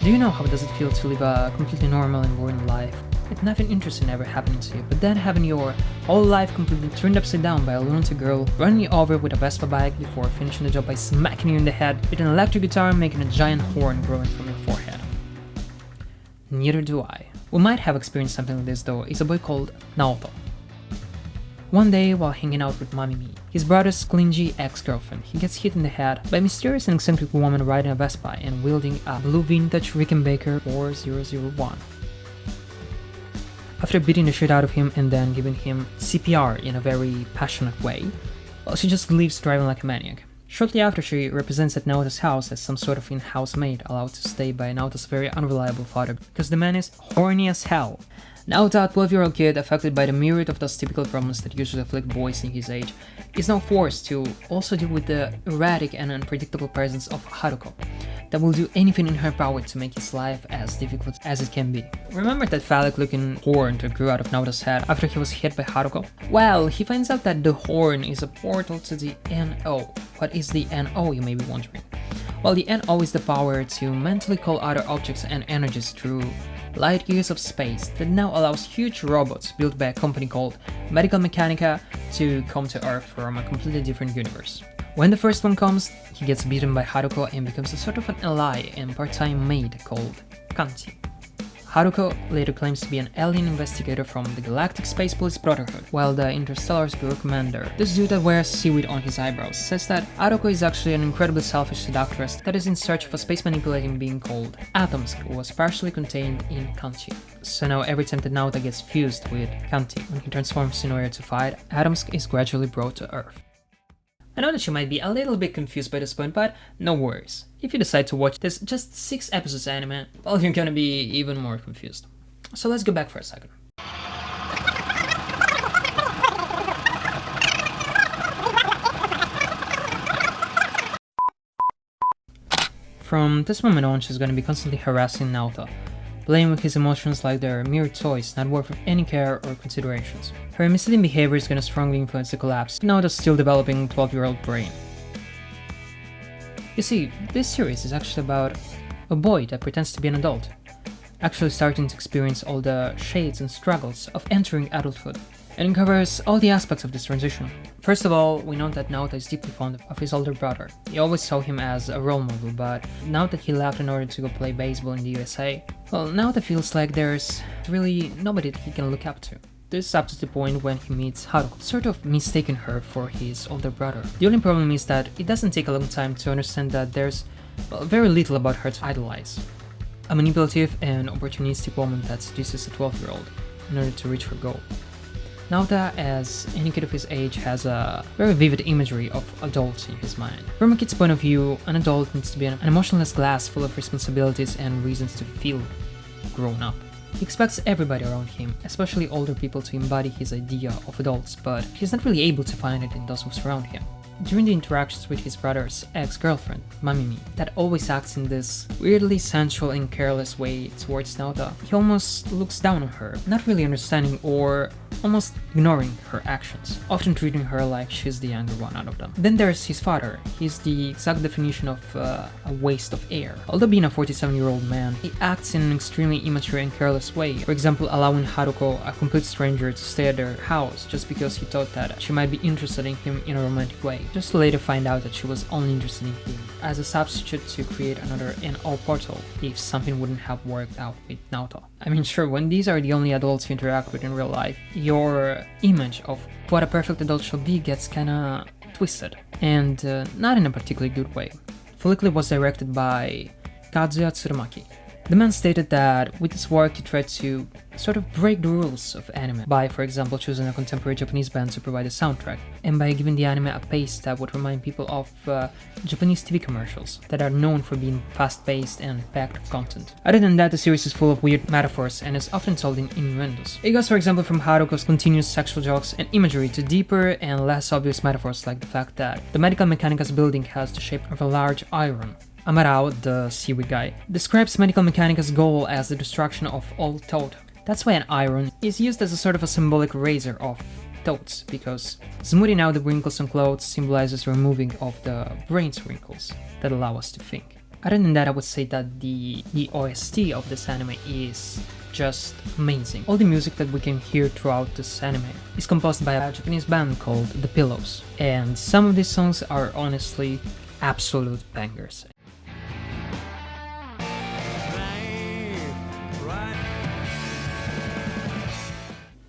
Do you know how does it feel to live a completely normal and boring life, with nothing interesting ever happening to you, but then having your whole life completely turned upside down by a lunatic girl running you over with a Vespa bike before finishing the job by smacking you in the head with an electric guitar making a giant horn growing from your forehead? Neither do I. What might have experienced something like this though is a boy called Naoto. One day, while hanging out with Mamimi, his brother's clingy ex-girlfriend, he gets hit in the head by a mysterious and eccentric woman riding a Vespa and wielding a blue vintage Rickenbacker 4001. After beating the shit out of him and then giving him CPR in a very passionate way, well, she just leaves driving like a maniac. Shortly after, she represents at Naoto's house as some sort of in-house maid allowed to stay by Naoto's very unreliable father because the man is horny as hell. Naoto, a 12-year-old kid affected by the myriad of those typical problems that usually afflict boys in his age, is now forced to also deal with the erratic and unpredictable presence of Haruko, that will do anything in her power to make his life as difficult as it can be. Remember that phallic-looking horn that grew out of Naoto's head after he was hit by Haruko? Well, he finds out that the horn is a portal to the NO. What is the NO, you may be wondering? Well, the NO is the power to mentally call other objects and energies through light years of space that now allows huge robots built by a company called Medical Mechanica to come to Earth from a completely different universe. When the first one comes, he gets beaten by Haruko and becomes a sort of an ally and part-time maid called Kanji. Haruko later claims to be an alien investigator from the Galactic Space Police Brotherhood, while the Interstellar's Bureau Commander, this dude that wears seaweed on his eyebrows, says that Haruko is actually an incredibly selfish seductress that is in search of a space-manipulating being called Atomsk, who was partially contained in Kanji. So now every time that Naoto gets fused with Kanji when he transforms in order to fight, Atomsk is gradually brought to Earth. I know that you might be a little bit confused by this point, but no worries. If you decide to watch this just 6 episodes anime, well, you're gonna be even more confused. So let's go back for a second. From this moment on, she's gonna be constantly harassing Naoto, playing with his emotions like they're mere toys not worth of any care or considerations. Her misleading behavior is gonna strongly influence the collapse of Naoto's still developing 12-year-old brain. You see, this series is actually about a boy that pretends to be an adult, actually starting to experience all the shades and struggles of entering adulthood, and it covers all the aspects of this transition. First of all, we know that Naoto is deeply fond of his older brother. He always saw him as a role model, but now that he left in order to go play baseball in the USA, well, Naoto feels like there's really nobody that he can look up to. This is up to the point when he meets Haruko, sort of mistaking her for his older brother. The only problem is that it doesn't take a long time to understand that there's, well, very little about her to idolize. A manipulative and opportunistic woman that seduces a 12-year-old in order to reach her goal. Naoto, as any kid of his age, has a very vivid imagery of adults in his mind. From a kid's point of view, an adult needs to be an emotionless glass full of responsibilities and reasons to feel grown up. He expects everybody around him, especially older people, to embody his idea of adults, but he's not really able to find it in those who surround him. During the interactions with his brother's ex-girlfriend, Mamimi, that always acts in this weirdly sensual and careless way towards Naoto, he almost looks down on her, not really understanding or almost ignoring her actions, often treating her like she's the younger one out of them. Then there's his father. He's the exact definition of a waste of air. Although being a 47-year-old man, he acts in an extremely immature and careless way, for example allowing Haruko, a complete stranger, to stay at their house just because he thought that she might be interested in him in a romantic way, just to later find out that she was only interested in him as a substitute to create another NO portal if something wouldn't have worked out with Naoto. I mean, sure, when these are the only adults you interact with in real life, your image of what a perfect adult should be gets kinda twisted, and not in a particularly good way. FLCL was directed by Kazuya Tsurumaki. The man stated that with his work he tried to sort of break the rules of anime by, for example, choosing a contemporary Japanese band to provide a soundtrack, and by giving the anime a pace that would remind people of Japanese TV commercials that are known for being fast-paced and packed with content. Other than that, the series is full of weird metaphors and is often told in innuendos. It goes, for example, from Haruko's continuous sexual jokes and imagery to deeper and less obvious metaphors like the fact that the Medical Mechanica's building has the shape of a large iron. Amarao, the seaweed guy, describes Medical Mechanica's goal as the destruction of all thought. That's why an iron is used as a sort of a symbolic razor of thoughts, because smoothing out the wrinkles on clothes symbolizes removing of the brain's wrinkles that allow us to think. Other than that, I would say that the OST of this anime is just amazing. All the music that we can hear throughout this anime is composed by a Japanese band called The Pillows, and some of these songs are honestly absolute bangers.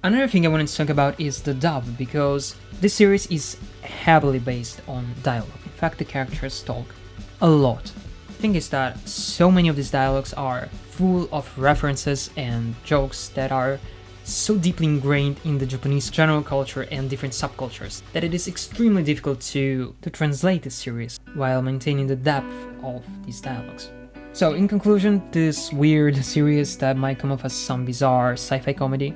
Another thing I wanted to talk about is the dub, because this series is heavily based on dialogue. In fact, the characters talk a lot. The thing is that so many of these dialogues are full of references and jokes that are so deeply ingrained in the Japanese general culture and different subcultures that it is extremely difficult to translate this series while maintaining the depth of these dialogues. So in conclusion, this weird series that might come off as some bizarre sci-fi comedy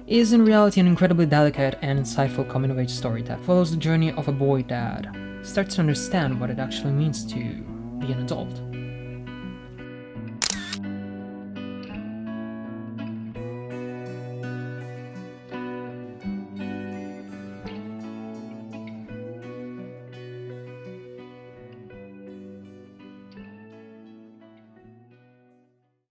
is in reality an incredibly delicate and insightful coming-of-age story that follows the journey of a boy that starts to understand what it actually means to be an adult.